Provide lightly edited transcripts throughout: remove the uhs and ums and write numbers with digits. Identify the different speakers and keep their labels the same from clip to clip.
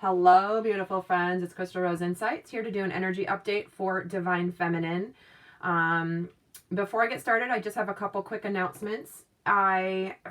Speaker 1: Hello, beautiful friends. It's Crystal Rose Insights here to do an energy update for Divine Feminine. Before I get started, I just have a couple quick announcements.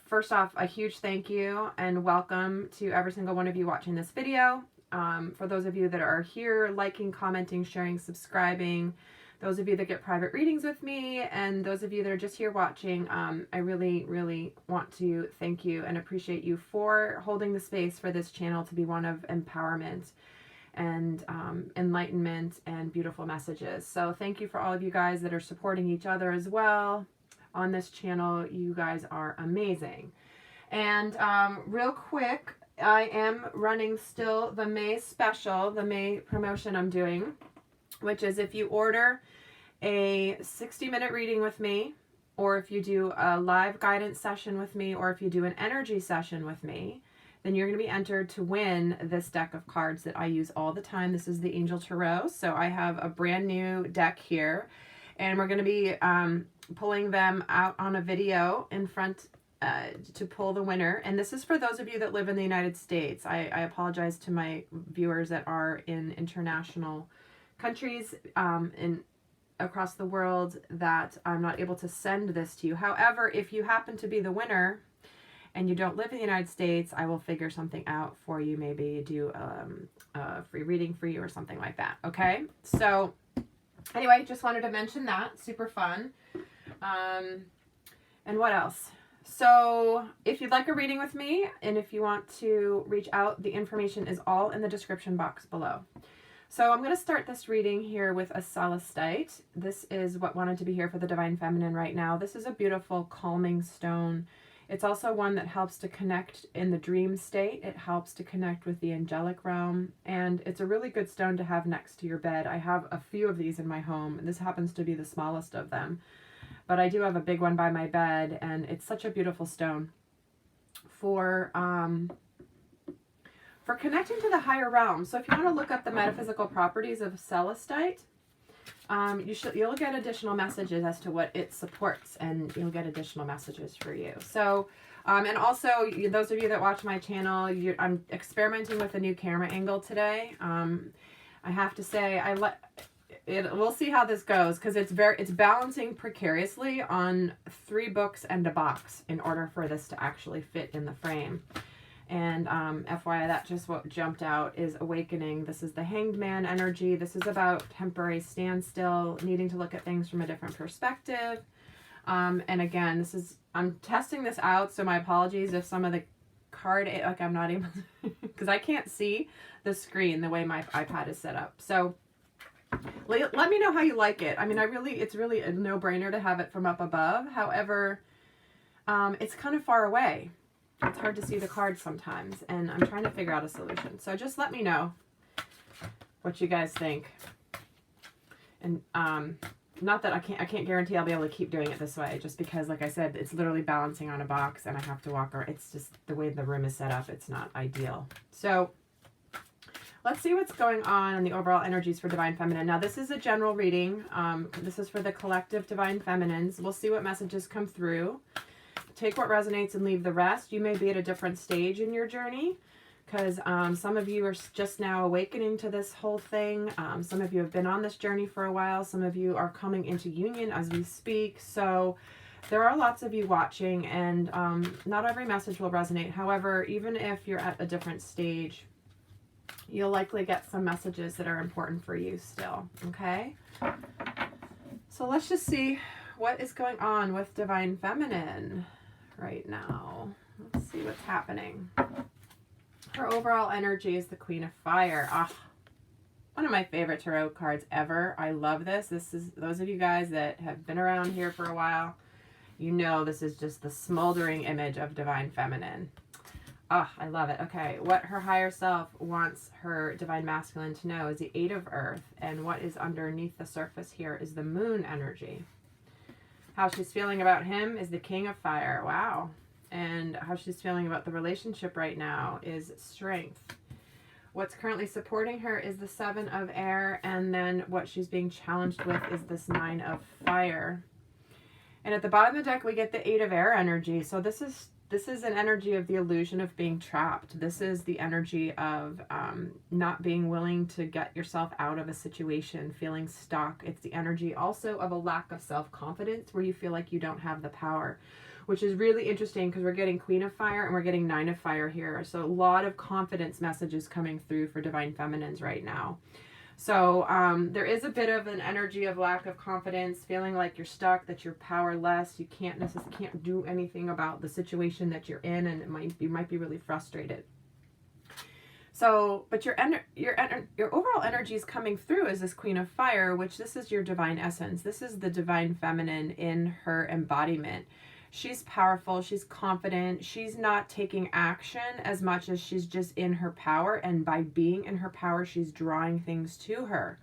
Speaker 1: First off, a huge thank you and welcome to every single one of you watching this video. For those of you that are here, liking, commenting, sharing, subscribing, those of you that get private readings with me, and those of you that are just here watching, I really, really want to thank you and appreciate you for holding the space for this channel to be one of empowerment and enlightenment and beautiful messages. So thank you for all of you guys that are supporting each other as well on this channel. You guys are amazing. And real quick, I am running still the May special, the May promotion I'm doing, which is if you order a 60-minute reading with me, or if you do a live guidance session with me, or if you do an energy session with me, then you're going to be entered to win this deck of cards that I use all the time. This is the Angel Tarot. So I have a brand new deck here, and we're going to be pulling them out on a video in front to pull the winner. And this is for those of you that live in the United States. I apologize to my viewers that are in international countries across the world that I'm not able to send this to you. However, if you happen to be the winner and you don't live in the United States, I will figure something out for you. Maybe do a free reading for you or something like that. Okay. So anyway, just wanted to mention that. Super fun. And what else? So if you'd like a reading with me, and if you want to reach out, the information is all in the description box below. So I'm going to start this reading here with a celestite. This is what wanted to be here for the Divine Feminine right now. This is a beautiful calming stone. It's also one that helps to connect in the dream state. It helps to connect with the angelic realm, and it's a really good stone to have next to your bed. I have a few of these in my home, and this happens to be the smallest of them. But I do have a big one by my bed, and it's such a beautiful stone for connecting to the higher realm. So if you want to look up the metaphysical properties of celestite, you'll get additional messages as to what it supports, and you'll get additional messages for you. So, and also those of you that watch my channel, I'm experimenting with a new camera angle today. I have to say, we'll see how this goes, because it's balancing precariously on 3 books and a box in order for this to actually fit in the frame. And FYI, that just what jumped out is awakening. This is the Hanged Man energy. This is about temporary standstill, needing to look at things from a different perspective. And again, I'm testing this out, so my apologies if some of the card, like I'm not able to, because I can't see the screen the way my iPad is set up. So let me know how you like it. I mean, it's really a no-brainer to have it from up above. However, it's kind of far away. It's hard to see the cards sometimes, and I'm trying to figure out a solution. So just let me know what you guys think. And not that I can't guarantee I'll be able to keep doing it this way, just because, like I said, it's literally balancing on a box, and I have to walk around. It's just the way the room is set up. It's not ideal. So let's see what's going on in the overall energies for Divine Feminine. Now, this is a general reading. This is for the collective Divine Feminines. We'll see what messages come through. Take what resonates and leave the rest. You may be at a different stage in your journey, because some of you are just now awakening to this whole thing. Some of you have been on this journey for a while. Some of you are coming into union as we speak. So there are lots of you watching, and not every message will resonate. However, even if you're at a different stage, you'll likely get some messages that are important for you still, okay? So let's just see what is going on with Divine Feminine right now. Let's see what's happening. Her overall energy is the Queen of Fire. One of my favorite tarot cards ever. I love this. This is, those of you guys that have been around here for a while, you know this is just the smoldering image of Divine Feminine. I love it. Okay, what her higher self wants her Divine Masculine to know is the 8 of Earth, and what is underneath the surface here is the Moon energy. How she's feeling about him is the King of Fire. Wow. And how she's feeling about the relationship right now is strength. What's currently supporting her is the 7 of Air, and then what she's being challenged with is this 9 of Fire. And at the bottom of the deck, we get the 8 of Air energy. So this is This is an energy of the illusion of being trapped. This is the energy of not being willing to get yourself out of a situation, feeling stuck. It's the energy also of a lack of self-confidence where you feel like you don't have the power, which is really interesting because we're getting Queen of Fire and we're getting Nine of Fire here. So a lot of confidence messages coming through for Divine Feminines right now. So there is a bit of an energy of lack of confidence, feeling like you're stuck, that you're powerless, you can't do anything about the situation that you're in, and you might be really frustrated. So, but your overall energy is coming through as this Queen of Fire, which this is your divine essence. This is the Divine Feminine in her embodiment. She's powerful, she's confident, she's not taking action as much as she's just in her power, and by being in her power, she's drawing things to her.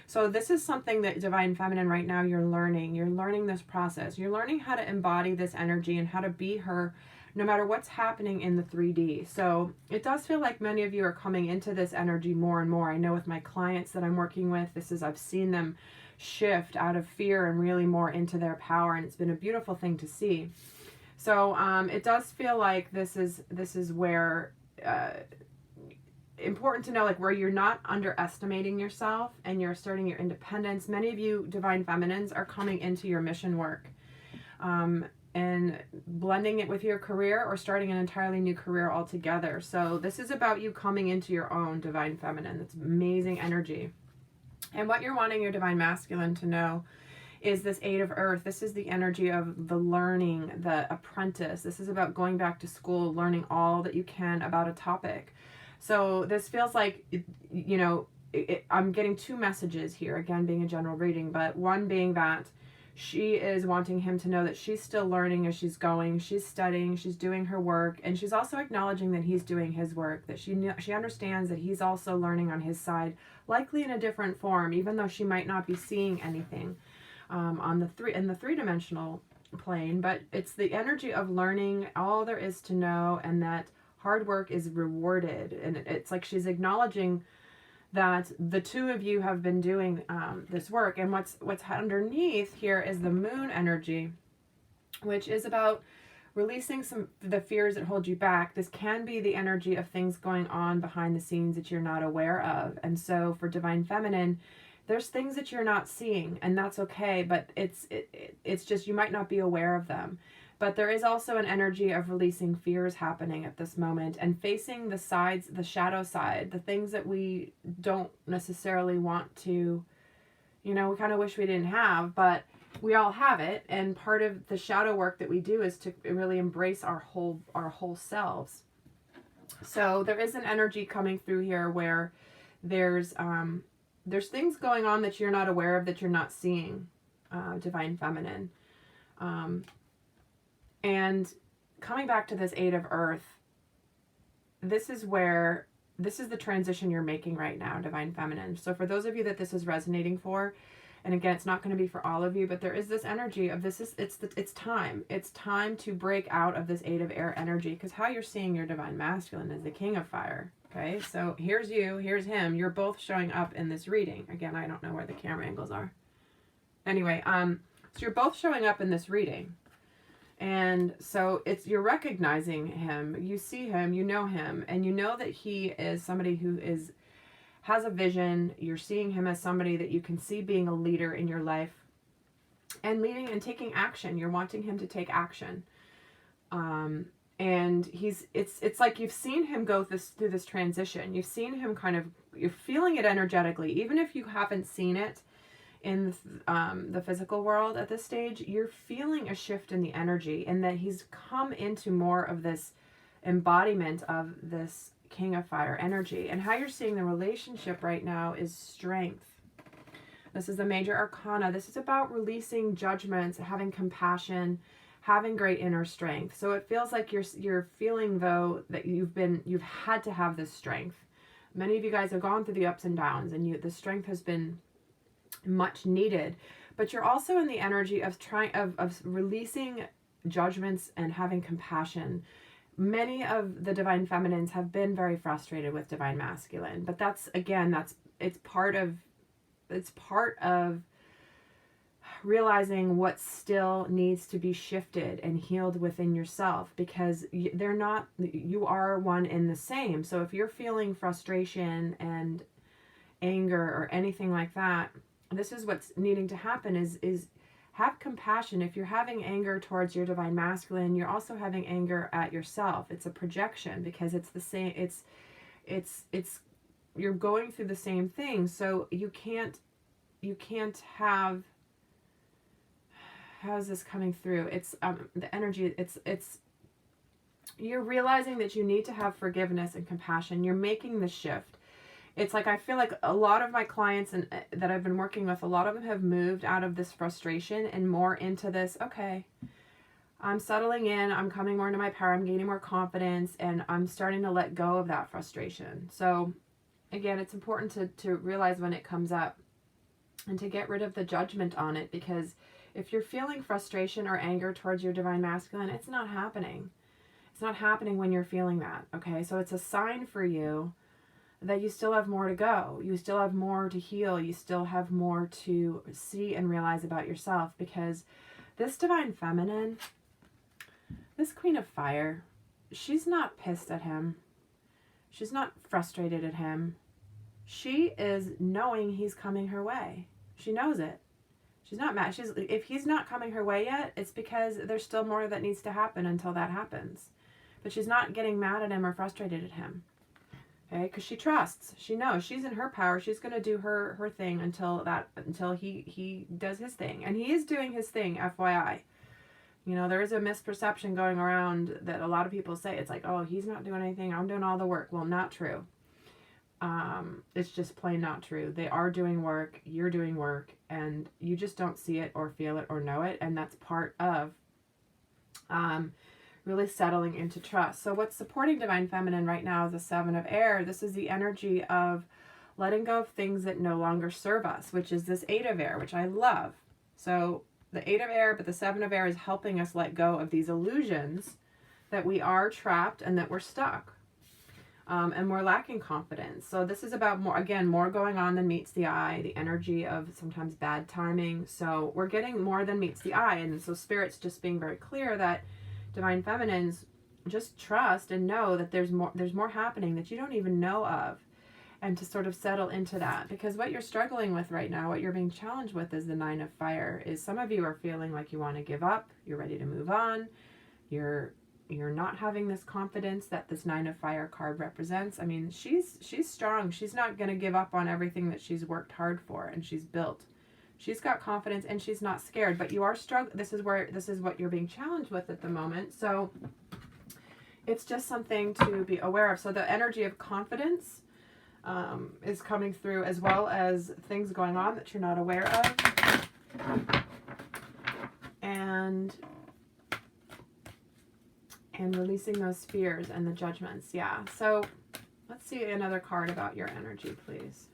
Speaker 1: So this is something that Divine Feminine right now you're learning this process. You're learning how to embody this energy and how to be her no matter what's happening in the 3D. So it does feel like many of you are coming into this energy more and more. I know with my clients that I'm working with, I've seen them shift out of fear and really more into their power, and it's been a beautiful thing to see. So it does feel like this is where important to know, like, where you're not underestimating yourself and you're asserting your independence. Many of you Divine Feminines are coming into your mission work and blending it with your career or starting an entirely new career altogether. So this is about you coming into your own Divine Feminine. That's amazing energy. And what you're wanting your Divine Masculine to know is this Eight of Earth. This is the energy of the learning, the apprentice. This is about going back to school, learning all that you can about a topic. So this feels like, you know, I'm getting two messages here, again, being a general reading, but one being that she is wanting him to know that she's still learning as she's going. She's studying, she's doing her work, and she's also acknowledging that he's doing his work, that she understands that he's also learning on his side, likely in a different form, even though she might not be seeing anything in the three-dimensional plane. But it's the energy of learning all there is to know, and that hard work is rewarded. And it's like she's acknowledging that the two of you have been doing this work. And what's underneath here is the Moon energy, which is about releasing the fears that hold you back. This can be the energy of things going on behind the scenes that you're not aware of. And so for Divine Feminine, there's things that you're not seeing, and that's okay, but it's just you might not be aware of them. But there is also an energy of releasing fears happening at this moment and facing the sides, the shadow side, the things that we don't necessarily want to, you know, we kind of wish we didn't have, but we all have it. And part of the shadow work that we do is to really embrace our whole selves. So there is an energy coming through here where there's things going on that you're not aware of, that you're not seeing, Divine Feminine. And coming back to this Eight of Earth, this is the transition you're making right now, Divine Feminine. So for those of you that this is resonating for, and again, it's not going to be for all of you, but there is this energy of it's time. It's time to break out of this Eight of Air energy, because how you're seeing your Divine Masculine is the King of Fire. Okay, so here's you, here's him. You're both showing up in this reading. Again, I don't know where the camera angles are. Anyway, so you're both showing up in this reading. And so you're recognizing him, you see him, you know him, and you know that he is somebody who has a vision. You're seeing him as somebody that you can see being a leader in your life and leading and taking action. You're wanting him to take action. And it's like you've seen him go through this transition. You've seen him you're feeling it energetically, even if you haven't seen it in the physical world at this stage. You're feeling a shift in the energy, and that he's come into more of this embodiment of this King of Fire energy. And how you're seeing the relationship right now is strength. This is the major arcana. This is about releasing judgments, having compassion, having great inner strength. So it feels like you're feeling, though, that you've had to have this strength. Many of you guys have gone through the ups and downs, and the strength has been much needed. But you're also in the energy of of releasing judgments and having compassion. Many of the Divine Feminines have been very frustrated with Divine Masculine, but it's part of realizing what still needs to be shifted and healed within yourself, because they're not, you are one in the same. So if you're feeling frustration and anger or anything like that, this is what's needing to happen is have compassion. If you're having anger towards your divine masculine, you're also having anger at yourself. It's a projection, because it's the same, it's you're going through the same thing. So you can't have, how is this coming through? It's the energy, it's you're realizing that you need to have forgiveness and compassion. You're making the shift. It's like, I feel like a lot of my clients and that I've been working with, a lot of them have moved out of this frustration and more into this, okay, I'm settling in, I'm coming more into my power, I'm gaining more confidence, and I'm starting to let go of that frustration. So again, it's important to realize when it comes up and to get rid of the judgment on it, because if you're feeling frustration or anger towards your divine masculine, it's not happening. It's not happening when you're feeling that, okay? So it's a sign for you that you still have more to go. You still have more to heal. You still have more to see and realize about yourself, because this divine feminine, this queen of fire, she's not pissed at him. She's not frustrated at him. She is knowing he's coming her way. She knows it. She's not mad. If he's not coming her way yet, it's because there's still more that needs to happen until that happens. But she's not getting mad at him or frustrated at him. Okay, because she trusts. She knows she's in her power. She's going to do her thing until he does his thing. And he is doing his thing, FYI. You know, there is a misperception going around that a lot of people say, it's like, oh, he's not doing anything, I'm doing all the work. Well, not true. It's just plain not true. They are doing work, you're doing work, and you just don't see it or feel it or know it. And that's part of really settling into trust. So what's supporting divine feminine right now is the 7 of air. This is the energy of letting go of things that no longer serve us, which is this 8 of air, which I love. So the 8 of air, but the 7 of air is helping us let go of these illusions that we are trapped and that we're stuck. And we're lacking confidence. So this is about more going on than meets the eye, the energy of sometimes bad timing. So we're getting more than meets the eye. And so Spirit's just being very clear that divine feminines, just trust and know that there's more happening that you don't even know of, and to sort of settle into that. Because what you're struggling with right now, what you're being challenged with, is the 9 of fire. Is some of you are feeling like you want to give up, you're ready to move on, you're not having this confidence that this 9 of fire card represents. I mean, she's strong. She's not going to give up on everything that she's worked hard for and she's built. She's got confidence and she's not scared, but you are struggling. This is what you're being challenged with at the moment. So it's just something to be aware of. So the energy of confidence is coming through, as well as things going on that you're not aware of. And releasing those fears and the judgments. Yeah. So let's see another card about your energy, please.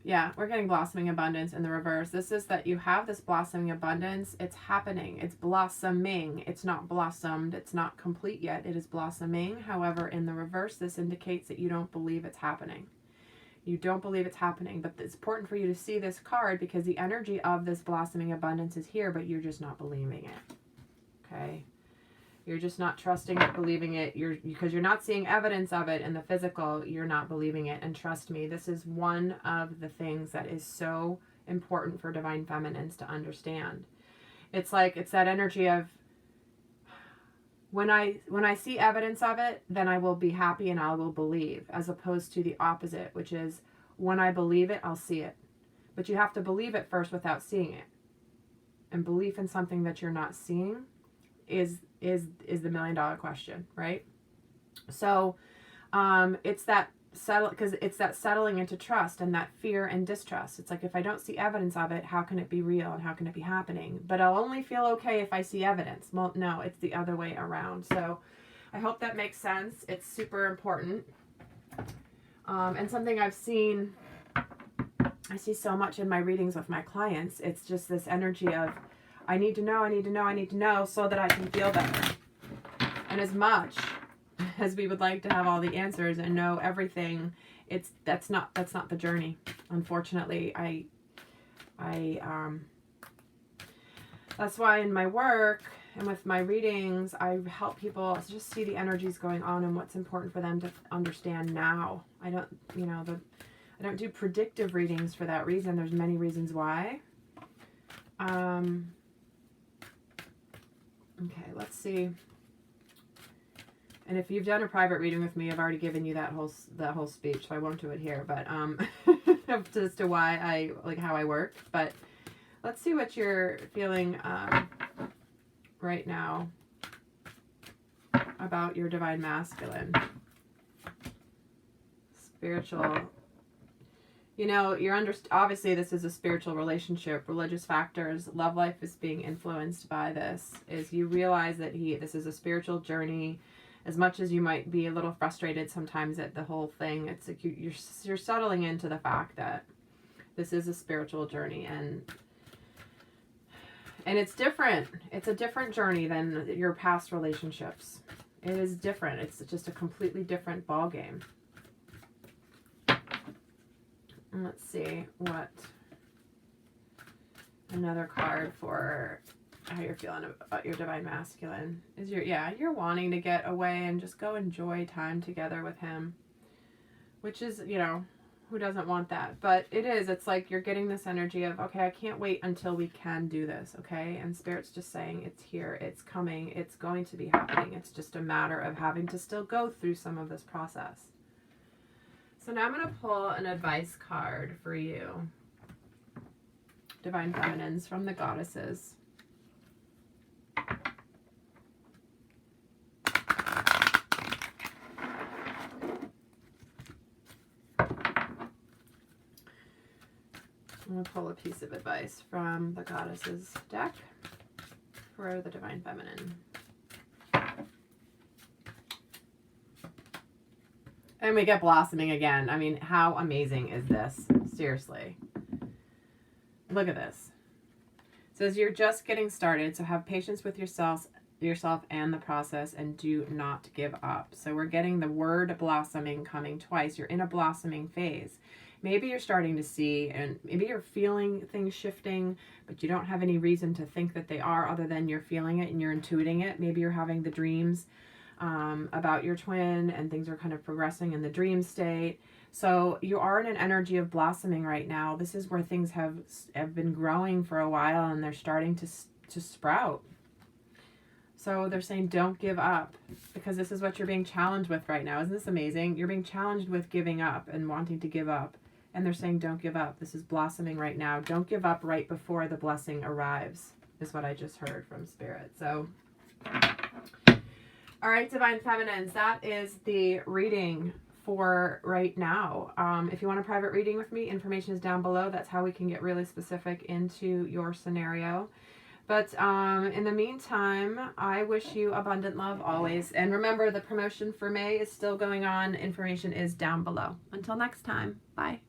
Speaker 1: Yeah, we're getting blossoming abundance in the reverse. This is that you have this blossoming abundance. It's happening. It's blossoming. It's not blossomed. It's not complete yet. It is blossoming. However, in the reverse, this indicates that you don't believe it's happening. You don't believe it's happening, but it's important for you to see this card, because the energy of this blossoming abundance is here, but you're just not believing it. Okay? You're just not trusting it, believing it. Because you're not seeing evidence of it in the physical, you're not believing it. And trust me, this is one of the things that is so important for divine feminines to understand. It's like, it's that energy of, when I see evidence of it, then I will be happy and I will believe, as opposed to the opposite, which is, when I believe it, I'll see it. But you have to believe it first without seeing it. And belief in something that you're not seeing is the $1 million question, right? So it's that settling into trust and that fear and distrust. It's like, if I don't see evidence of it, how can it be real and how can it be happening? But I'll only feel okay if I see evidence. Well, no, it's the other way around. So I hope that makes sense. It's super important. And something I see so much in my readings with my clients. It's just this energy of, I need to know so that I can feel better. And as much as we would like to have all the answers and know everything that's not the journey. Unfortunately, that's why in my work and with my readings, I help people just see the energies going on and what's important for them to understand now. I don't, I don't do predictive readings for that reason. There's many reasons why. Okay, let's see. And if you've done a private reading with me, I've already given you that whole speech, so I won't do it here. But as to why how I work. But let's see what you're feeling right now about your divine masculine, spiritual. Obviously this is a spiritual relationship, religious factors, love life is being influenced by this. Is you realize that this is a spiritual journey. As much as you might be a little frustrated sometimes at the whole thing, it's like you're settling into the fact that this is a spiritual journey, and it's different. It's a different journey than your past relationships. It is different. It's just a completely different ball game. And let's see what another card for how you're feeling about your divine masculine is. You're wanting to get away and just go enjoy time together with him, which is, who doesn't want that? But it's like you're getting this energy of, okay, I can't wait until we can do this, okay? And Spirit's just saying it's here, it's coming, it's going to be happening. It's just a matter of having to still go through some of this process. So now I'm going to pull an advice card for you, Divine Feminines, from the Goddesses. I'm going to pull a piece of advice from the Goddesses deck for the Divine Feminine. And we get blossoming again. I mean, how amazing is this? Seriously. Look at this. It says you're just getting started, so have patience with yourself and the process, and do not give up. So we're getting the word blossoming coming twice. You're in a blossoming phase. Maybe you're starting to see, and maybe you're feeling things shifting, but you don't have any reason to think that they are other than you're feeling it and you're intuiting it. Maybe you're having the dreams about your twin, and things are kind of progressing in the dream state. So you are in an energy of blossoming right now. This is where things have been growing for a while, and they're starting to sprout. So they're saying don't give up, because this is what you're being challenged with right now. Isn't this amazing? You're being challenged with giving up and wanting to give up. And they're saying don't give up. This is blossoming right now. Don't give up right before the blessing arrives, is what I just heard from Spirit. So all right, Divine Feminines, that is the reading for right now. If you want a private reading with me, information is down below. That's how we can get really specific into your scenario. But in the meantime, I wish you abundant love always. And remember, the promotion for May is still going on. Information is down below. Until next time, bye.